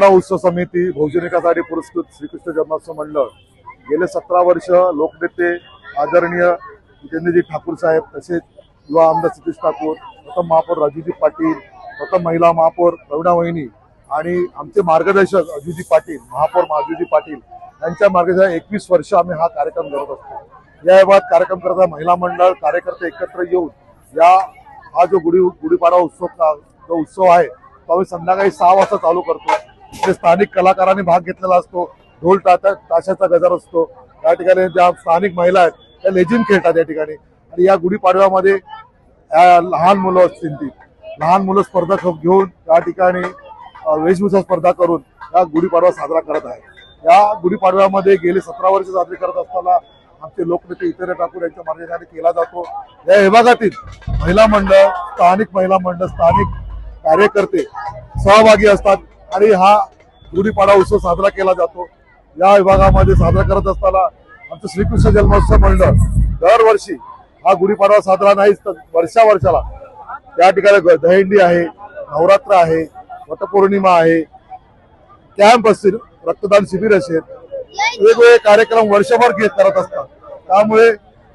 गुढीपाडवा उत्सव समिती भोजनिकासाठी पुरस्कृत श्रीकृष्ण जन्मोत्सव मंडळ गेले 17 वर्ष लोकनेते आदरणीय जितेंद्रजी ठाकूर साहेब, तसेच युवा आमदार सतीश ठाकूर, प्रथम महापौर राजूजी पाटील, प्रथम महिला महापौर प्रवीणा वहिनी आणि आमचे मार्गदर्शक अजूजी पाटील, महापौर माधुजी पाटील यांच्या मार्गदर्शनात 21 वर्ष आम्ही हा कार्यक्रम करत असतो। या विभागात कार्यक्रम करता महिला मंडळ कार्यकर्ते एकत्र येऊन हा जो गुढीपाडवा जो उत्सव आहे तो आम्ही संध्याकाळी 6 वाजता चालू करतो। इथे स्थानिक कलाकारांनी भाग घेतलेला असतो, ढोल ताशाचा गजर असतो। त्या ठिकाणी ज्या स्थानिक महिला आहेत त्या लेझिम खेळतात या ठिकाणी। आणि या गुढीपाडव्यामध्ये लहान मुलं असतील, ती लहान मुलं स्पर्धा घेऊन त्या ठिकाणी वेशभूषा स्पर्धा करून हा गुढीपाडवा साजरा करत आहे। या गुढीपाडव्यामध्ये गेले 17 वर्ष साजरे करत असताना आमचे लोकनेते जितेंद्र ठाकूर यांच्या मार्गदर्शनाखाली केला जातो। या विभागातील महिला मंडळ, स्थानिक महिला मंडळ, स्थानिक कार्यकर्ते सहभागी असतात आणि हा गुढीपाडवा उत्सव साजरा केला जातो। या विभागामध्ये साजरा करत असताना आमचं श्रीकृष्ण जन्मोत्सव मंडळ दरवर्षी हा गुढीपाडवा साजरा नाहीच तर वर्षाला या ठिकाणी दहीहंडी आहे, नवरात्र आहे, वटपौर्णिमा आहे, कॅम्प असतील, रक्तदान शिबिर असेल, वेगवेगळे कार्यक्रम वर्षभर करत असतात। त्यामुळे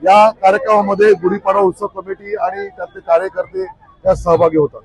या कार्यक्रमामध्ये गुढीपाडवा उत्सव कमिटी आणि त्यातले कार्यकर्ते या सहभागी होतात।